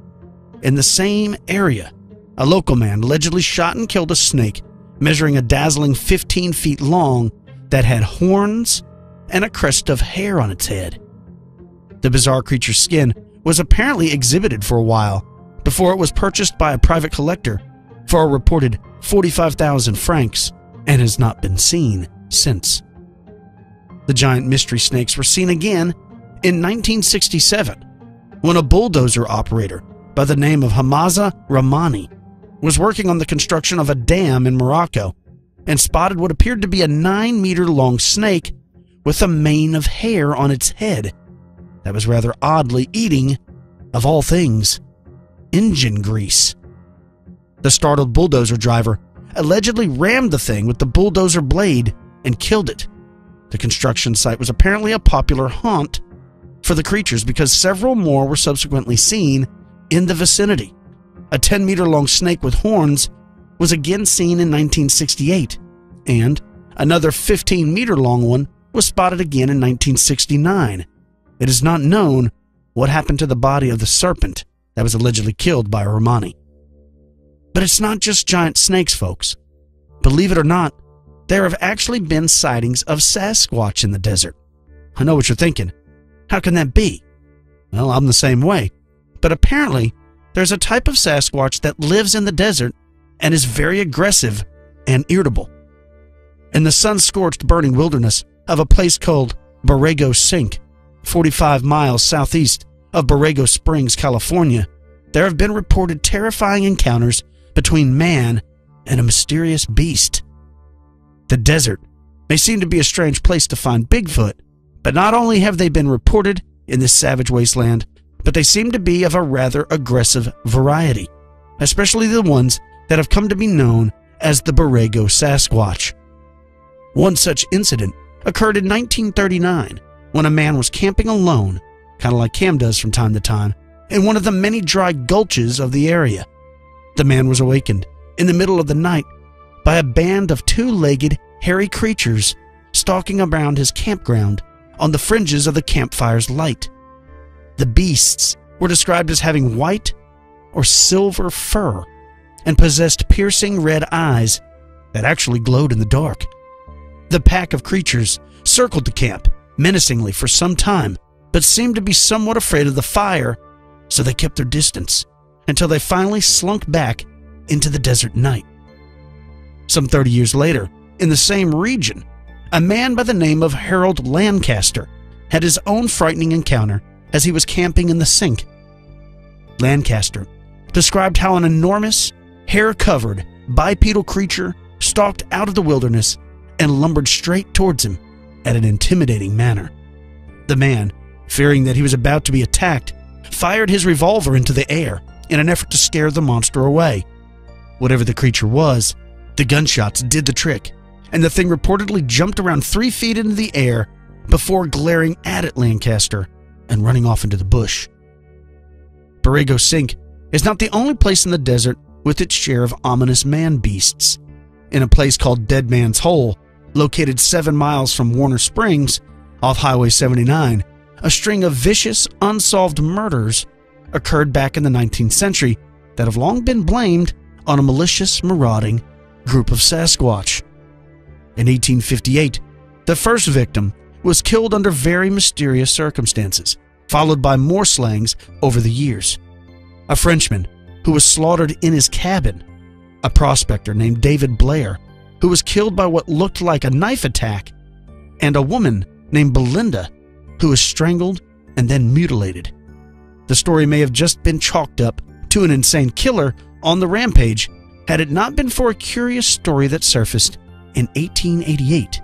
In the same area, a local man allegedly shot and killed a snake measuring a dazzling 15 feet long that had horns and a crest of hair on its head. The bizarre creature's skin was apparently exhibited for a while before it was purchased by a private collector for a reported 45,000 francs and has not been seen since. The giant mystery snakes were seen again in 1967 when a bulldozer operator by the name of Hamaza Rahmani was working on the construction of a dam in Morocco and spotted what appeared to be a 9-meter-long snake with a mane of hair on its head that was rather oddly eating, of all things, engine grease. The startled bulldozer driver allegedly rammed the thing with the bulldozer blade and killed it. The construction site was apparently a popular haunt for the creatures because several more were subsequently seen in the vicinity. A 10-meter-long snake with horns was again seen in 1968, and another 15-meter-long one was spotted again in 1969. It is not known what happened to the body of the serpent that was allegedly killed by Rahmani. But it's not just giant snakes, folks. Believe it or not, there have actually been sightings of Sasquatch in the desert. I know what you're thinking. How can that be? Well, I'm the same way. But apparently, there's a type of Sasquatch that lives in the desert and is very aggressive and irritable. In the sun-scorched burning wilderness of a place called Borrego Sink, 45 miles southeast of Borrego Springs, California, there have been reported terrifying encounters between man and a mysterious beast. The desert may seem to be a strange place to find Bigfoot, but not only have they been reported in this savage wasteland, but they seem to be of a rather aggressive variety, especially the ones that have come to be known as the Borrego Sasquatch. One such incident occurred in 1939 when a man was camping alone, kind of like Cam does from time to time, in one of the many dry gulches of the area. The man was awakened in the middle of the night by a band of two-legged, hairy creatures stalking around his campground on the fringes of the campfire's light. The beasts were described as having white or silver fur and possessed piercing red eyes that actually glowed in the dark. The pack of creatures circled the camp menacingly for some time, but seemed to be somewhat afraid of the fire, so they kept their distance until they finally slunk back into the desert night. Some 30 years later, in the same region, a man by the name of Harold Lancaster had his own frightening encounter as he was camping in the Sink. Lancaster described how an enormous, hair-covered, bipedal creature stalked out of the wilderness and lumbered straight towards him at an intimidating manner. The man, fearing that he was about to be attacked, fired his revolver into the air in an effort to scare the monster away. Whatever the creature was, the gunshots did the trick, and the thing reportedly jumped around 3 feet into the air before glaring at Lancaster and running off into the bush. Borrego Sink is not the only place in the desert with its share of ominous man-beasts. In a place called Dead Man's Hole, located 7 miles from Warner Springs, off Highway 79, a string of vicious, unsolved murders occurred back in the 19th century that have long been blamed on a malicious, marauding group of Sasquatch. In 1858, the first victim was killed under very mysterious circumstances, followed by more slayings over the years. A Frenchman who was slaughtered in his cabin, a prospector named David Blair who was killed by what looked like a knife attack, and a woman named Belinda who was strangled and then mutilated. The story may have just been chalked up to an insane killer on the rampage had it not been for a curious story that surfaced in 1888.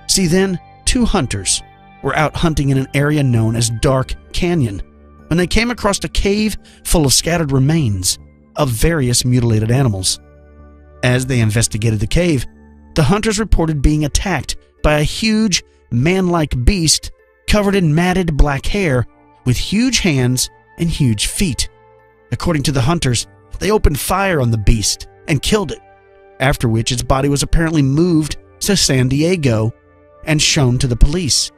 See, then, 2 hunters were out hunting in an area known as Dark Canyon when they came across a cave full of scattered remains of various mutilated animals. As they investigated the cave, the hunters reported being attacked by a huge, man-like beast covered in matted black hair with huge hands and huge feet. According to the hunters, they opened fire on the beast and killed it, after which its body was apparently moved to San Diego and shown to the police.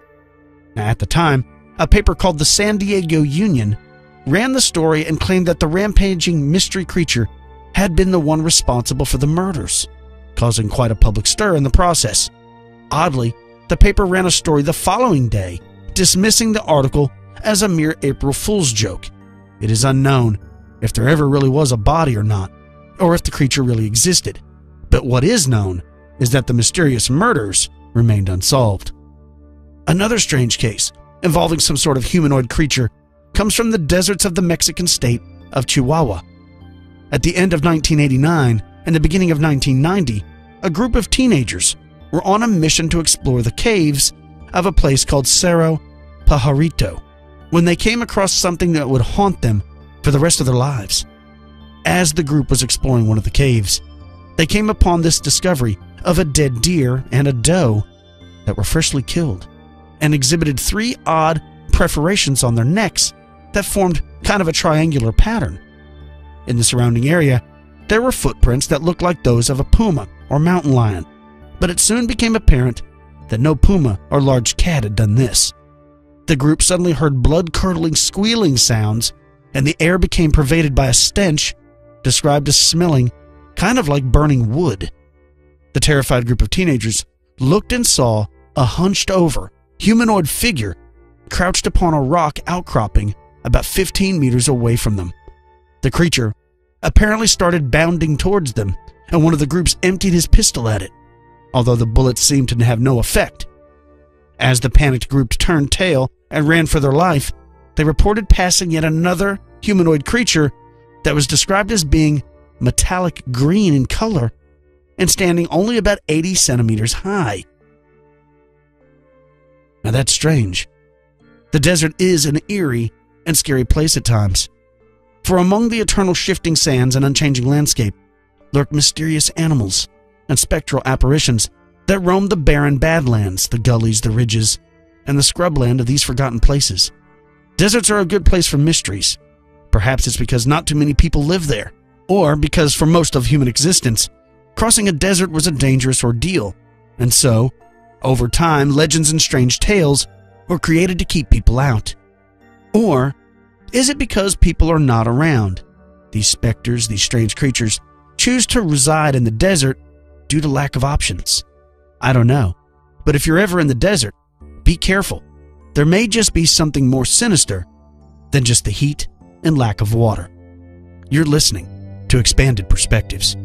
Now, at the time, a paper called the San Diego Union ran the story and claimed that the rampaging mystery creature had been the one responsible for the murders, causing quite a public stir in the process. Oddly, the paper ran a story the following day, dismissing the article as a mere April Fool's joke. It is unknown if there ever really was a body or not, or if the creature really existed. But what is known is that the mysterious murders remained unsolved. Another strange case, involving some sort of humanoid creature, comes from the deserts of the Mexican state of Chihuahua. At the end of 1989 and the beginning of 1990, a group of teenagers were on a mission to explore the caves of a place called Cerro Pajarito when they came across something that would haunt them for the rest of their lives. As the group was exploring one of the caves, they came upon this discovery of a dead deer and a doe that were freshly killed and exhibited 3 odd perforations on their necks that formed kind of a triangular pattern. In the surrounding area, there were footprints that looked like those of a puma or mountain lion, but it soon became apparent that no puma or large cat had done this. The group suddenly heard blood-curdling squealing sounds, and the air became pervaded by a stench described as smelling kind of like burning wood. The terrified group of teenagers looked and saw a hunched-over, humanoid figure crouched upon a rock outcropping about 15 meters away from them. The creature apparently started bounding towards them, and one of the groups emptied his pistol at it, although the bullets seemed to have no effect. As the panicked group turned tail and ran for their life, they reported passing yet another humanoid creature that was described as being metallic green in color and standing only about 80 centimeters high. Now that's strange. The desert is an eerie and scary place at times, for among the eternal shifting sands and unchanging landscape lurk mysterious animals and spectral apparitions that roam the barren badlands, the gullies, the ridges, and the scrubland of these forgotten places. Deserts are a good place for mysteries. Perhaps it's because not too many people live there, or because for most of human existence, crossing a desert was a dangerous ordeal, and so, over time, legends and strange tales were created to keep people out. Or is it because people are not around? These specters, these strange creatures, choose to reside in the desert due to lack of options. I don't know, but if you're ever in the desert, be careful. There may just be something more sinister than just the heat and lack of water. You're listening to Expanded Perspectives.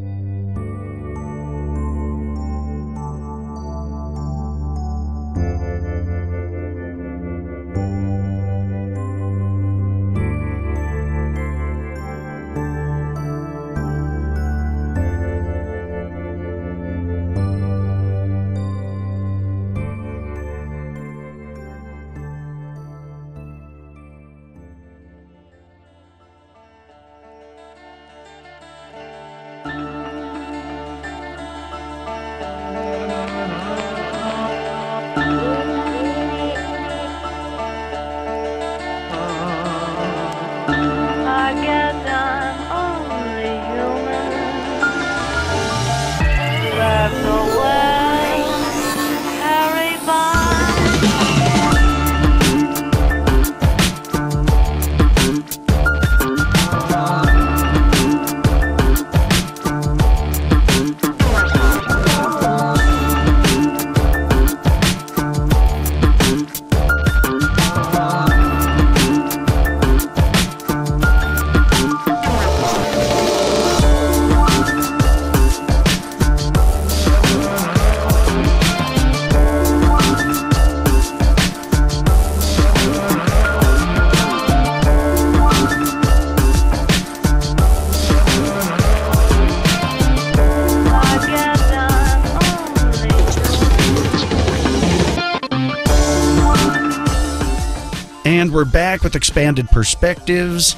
And we're back with Expanded Perspectives.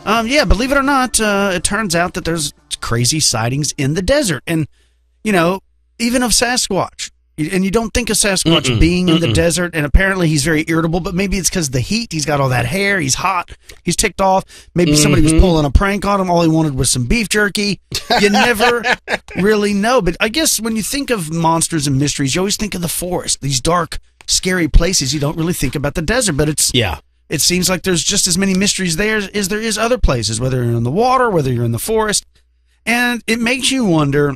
Believe it or not, it turns out that there's crazy sightings in the desert. And, you know, even of Sasquatch. And you don't think of Sasquatch being in the desert, and apparently he's very irritable, but maybe it's because of the heat. He's got all that hair. He's hot. He's ticked off. Maybe somebody was pulling a prank on him. All he wanted was some beef jerky. You never really know. But I guess when you think of monsters and mysteries, you always think of the forest, these dark, scary places. You don't really think about the desert, but it seems like there's just as many mysteries there as there is other places, whether you're in the water, whether you're in the forest. And it makes you wonder,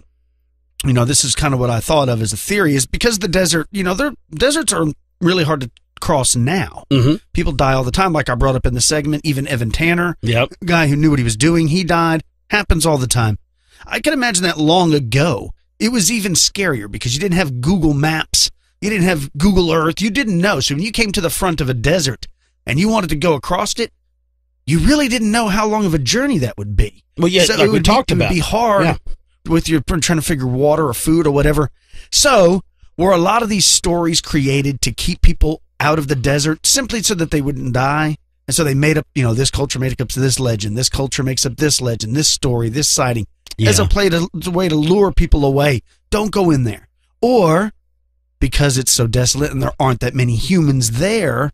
you know, this is kind of what I thought of as a theory, is because the desert, you know, deserts are really hard to cross now. People die all the time, like I brought up in the segment. Even Evan Tanner, guy who knew what he was doing, he died. Happens all the time. I can imagine that long ago, it was even scarier because you didn't have Google Maps. You didn't have Google Earth. You didn't know. So when you came to the front of a desert and you wanted to go across it, you really didn't know how long of a journey that would be. Well, yeah, so like it would be hard with your trying to figure water or food or whatever. So were a lot of these stories created to keep people out of the desert simply so that they wouldn't die? And so they made up, you know, this culture made up this legend, this culture makes up this legend, this story, this sighting, as a way to lure people away. Don't go in there. Or because it's so desolate and there aren't that many humans there,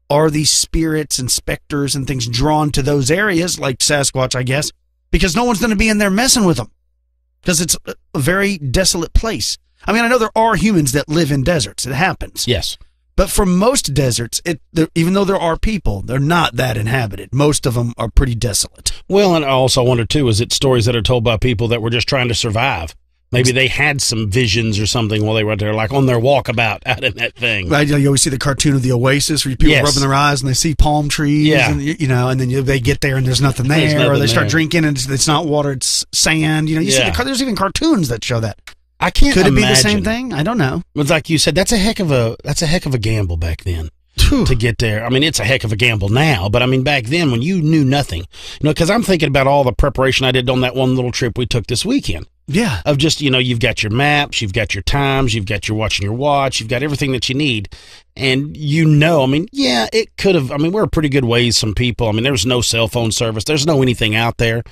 are these spirits and specters and things drawn to those areas, like Sasquatch, I guess, because no one's going to be in there messing with them, because it's a very desolate place. I mean, I know there are humans that live in deserts. It happens. Yes. But for most deserts, even though there are people, they're not that inhabited. Most of them are pretty desolate. Well, and I also wonder, too, is it stories that are told by people that were just trying to survive? Maybe they had some visions or something while they were out there, like on their walkabout out in that thing. Right, you always see the cartoon of the Oasis where people rubbing their eyes and they see palm trees. And, you know, and then they get there and there's nothing there, or they start drinking and it's not water, it's sand. You know, you see there's even cartoons that show that. I can't. Could it imagine. be the same thing? I don't know. It's like you said, that's a heck of a gamble back then. To get there. I mean, it's a heck of a gamble now, but I mean, back then when you knew nothing, you know, because I'm thinking about all the preparation I did on that one little trip we took this weekend. Yeah. Of just, you know, you've got your maps, you've got your times, you've got your watching your watch, you've got everything that you need. And you know, I mean, yeah, it could have, I mean, we're a pretty good ways, some people. I mean, there's no cell phone service. There's no anything out there.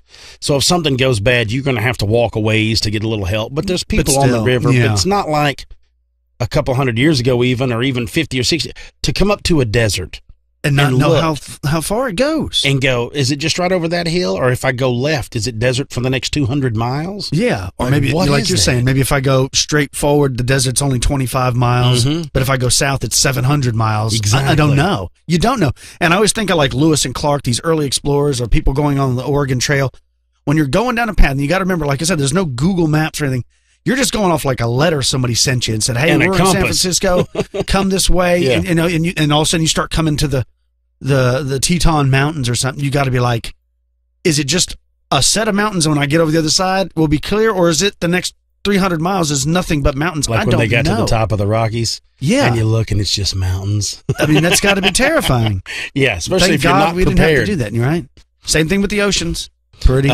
So if something goes bad, you're going to have to walk a ways to get a little help. But there's people on the river. But it's not like a couple hundred years ago even, or even 50 or 60, to come up to a desert. And not know how far it goes. And go, is it just right over that hill? Or if I go left, is it desert for the next 200 miles? Yeah. Or maybe, like you're saying, maybe if I go straight forward, the desert's only 25 miles. But if I go south, it's 700 miles. Exactly. I don't know. You don't know. And I always think of like Lewis and Clark, these early explorers or people going on the Oregon Trail. When you're going down a path, and you got to remember, like I said, there's no Google Maps or anything. You're just going off like a letter somebody sent you and said, hey, we're in San Francisco. Come this way. And all of a sudden you start coming to the Teton Mountains or something. You got to be like, is it just a set of mountains when I get over the other side will be clear, or is it the next 300 miles is nothing but mountains? Like when they got to the top of the Rockies? Yeah. And you look and it's just mountains. I mean, that's got to be terrifying. Yeah, especially Thank if you're God not we prepared. didn't have to do that, right? Same thing with the oceans. Pretty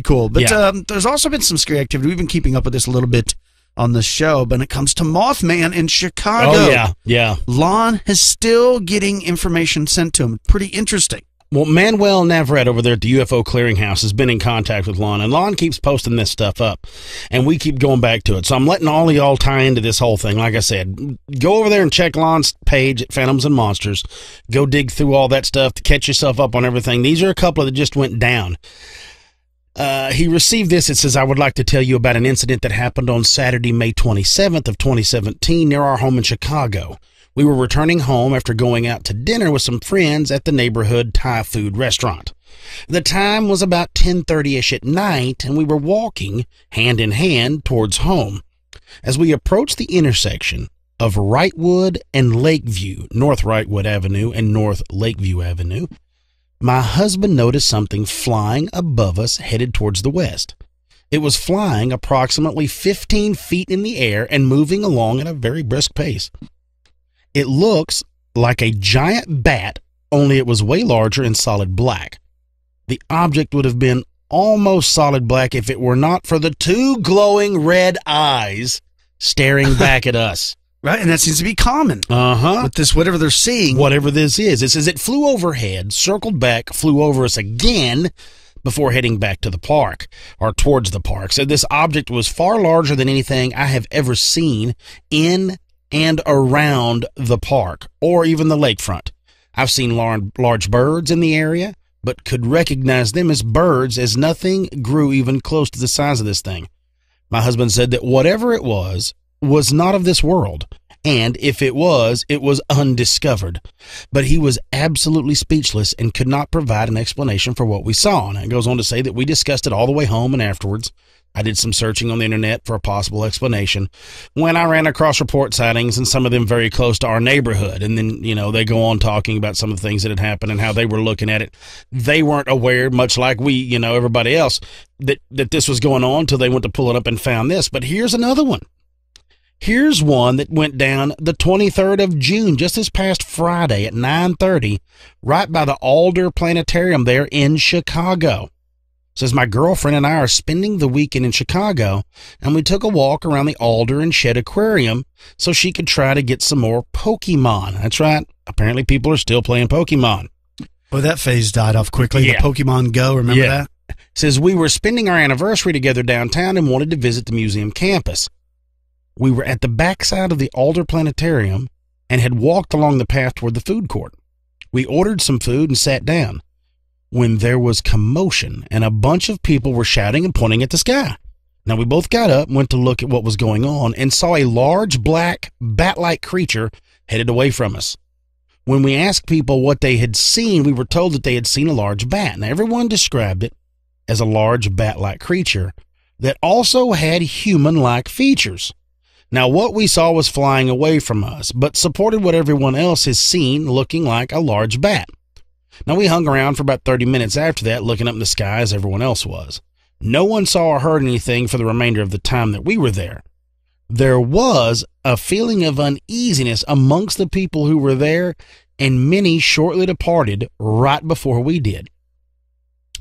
cool. But there's also been some scary activity. We've been keeping up with this a little bit on the show, but when it comes to Mothman in Chicago. Oh, yeah. Lon is still getting information sent to him. Pretty interesting. Well, Manuel Navarrete over there at the UFO Clearinghouse has been in contact with Lon, and Lon keeps posting this stuff up, and we keep going back to it. So I'm letting all of y'all tie into this whole thing. Like I said, go over there and check Lon's page at Phantoms and Monsters. Go dig through all that stuff to catch yourself up on everything. These are a couple that just went down. He received this. It says, I would like to tell you about an incident that happened on Saturday, May 27th of 2017 near our home in Chicago. We were returning home after going out to dinner with some friends at the neighborhood Thai food restaurant. The time was about 10:30ish at night, and we were walking hand in hand towards home. As we approached the intersection of Wrightwood and Lakeview, North Wrightwood Avenue and North Lakeview Avenue, my husband noticed something flying above us headed towards the west. It was flying approximately 15 feet in the air and moving along at a very brisk pace. It looks like a giant bat, only it was way larger and solid black. The object would have been almost solid black if it were not for the two glowing red eyes staring back at us. Right, and that seems to be common. With this, whatever they're seeing. Whatever this is. It says it flew overhead, circled back, flew over us again before heading back to the park, or towards the park. So this object was far larger than anything I have ever seen in and around the park, or even the lakefront. I've seen large birds in the area, but could recognize them as birds as nothing grew even close to the size of this thing. My husband said that whatever it was not of this world, and if it was undiscovered. But he was absolutely speechless and could not provide an explanation for what we saw. And it goes on to say that we discussed it all the way home and afterwards. I did some searching on the internet for a possible explanation when I ran across report sightings, and some of them very close to our neighborhood. And then, they go on talking about some of the things that had happened and how they were looking at it. They weren't aware, much like we, everybody else, that this was going on until they went to pull it up and found this. But here's another one. Here's one that went down the 23rd of June, just this past Friday at 9:30, right by the Alder Planetarium there in Chicago. Says, my girlfriend and I are spending the weekend in Chicago, and we took a walk around the Alder and Shed Aquarium so she could try to get some more Pokemon. That's right. Apparently people are still playing Pokemon. Well, that phase died off quickly. Yeah. The Pokemon Go, remember that? Says, we were spending our anniversary together downtown and wanted to visit the museum campus. We were at the backside of the Alder Planetarium and had walked along the path toward the food court. We ordered some food and sat down when there was commotion and a bunch of people were shouting and pointing at the sky. Now, we both got up, went to look at what was going on, and saw a large black bat-like creature headed away from us. When we asked people what they had seen, we were told that they had seen a large bat. Now, everyone described it as a large bat-like creature that also had human-like features. Now, what we saw was flying away from us, but supported what everyone else has seen, looking like a large bat. Now, we hung around for about 30 minutes after that, looking up in the sky as everyone else was. No one saw or heard anything for the remainder of the time that we were there. There was a feeling of uneasiness amongst the people who were there, and many shortly departed right before we did.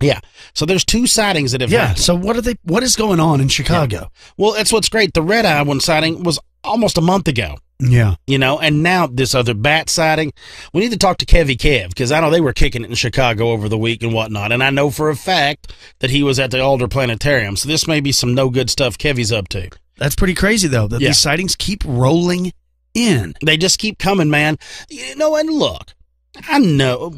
Yeah, so there's two sightings that have happened. So what is going on in Chicago? Yeah. Well, that's what's great. The red eye one sighting was almost a month ago. Yeah. And now this other bat sighting. We need to talk to Kevy Kev, because I know they were kicking it in Chicago over the week and whatnot, and I know for a fact that he was at the Alder Planetarium, so this may be some no good stuff Kevy's up to. That's pretty crazy, though, that these sightings keep rolling in. They just keep coming, man. And look, I know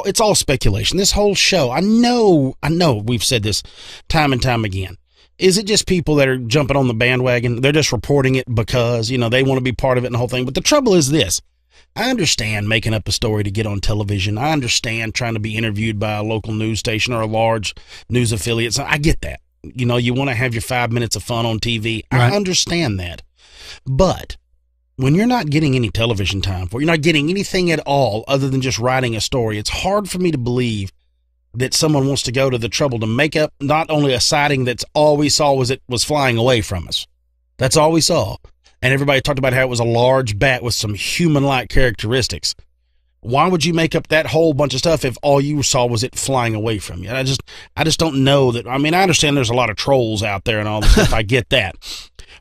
it's all speculation. This whole show, I know we've said this time and time again. Is it just people that are jumping on the bandwagon? They're just reporting it because, they want to be part of it and the whole thing. But the trouble is this. I understand making up a story to get on television. I understand trying to be interviewed by a local news station or a large news affiliate. So I get that. You want to have your 5 minutes of fun on TV. Right. I understand that. But when you're not getting any television time for, you're not getting anything at all other than just writing a story, it's hard for me to believe that someone wants to go to the trouble to make up not only a sighting that's all we saw was it was flying away from us. That's all we saw. And everybody talked about how it was a large bat with some human-like characteristics. Why would you make up that whole bunch of stuff if all you saw was it flying away from you? And I just don't know that. I mean, I understand there's a lot of trolls out there and all this stuff. I get that.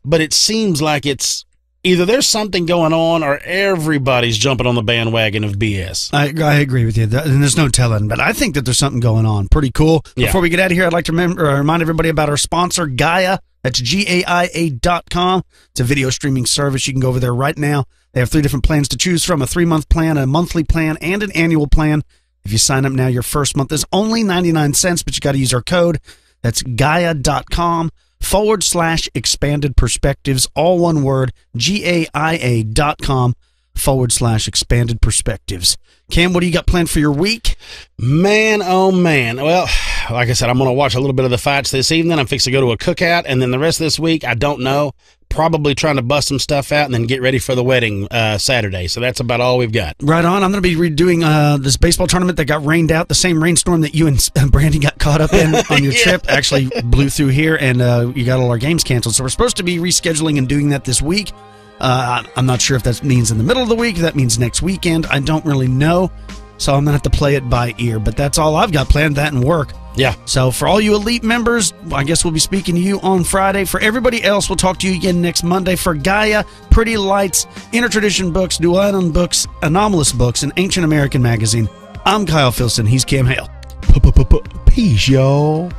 But it seems like it's either there's something going on or everybody's jumping on the bandwagon of BS. I agree with you. And there's no telling, but I think that there's something going on. Pretty cool. Yeah. Before we get out of here, I'd like to remind everybody about our sponsor, Gaia. That's GAIA.com. It's a video streaming service. You can go over there right now. They have 3 different plans to choose from, a 3-month plan, a monthly plan, and an annual plan. If you sign up now, your first month is only 99 cents, but you got to use our code. That's Gaia.com/expanded perspectives, all one word, GAIA.com/expanded perspectives. Cam, what do you got planned for your week? Man, oh man. Well, like I said, I'm going to watch a little bit of the fights this evening. I'm fixing to go to a cookout, and then the rest of this week, I don't know. Probably trying to bust some stuff out and then get ready for the wedding Saturday. So that's about all we've got. Right on. I'm going to be redoing this baseball tournament that got rained out. The same rainstorm that you and Brandy got caught up in on your trip actually blew through here, and you got all our games canceled. So we're supposed to be rescheduling and doing that this week. I'm not sure if that means in the middle of the week, if that means next weekend. I don't really know. So I'm going to have to play it by ear. But that's all I've got planned, that and work. Yeah. So for all you elite members, I guess we'll be speaking to you on Friday. For everybody else, we'll talk to you again next Monday. For Gaia, Pretty Lights, Intertradition Books, New Island Books, Anomalous Books, and Ancient American Magazine, I'm Kyle Filson. He's Cam Hale. Peace, y'all.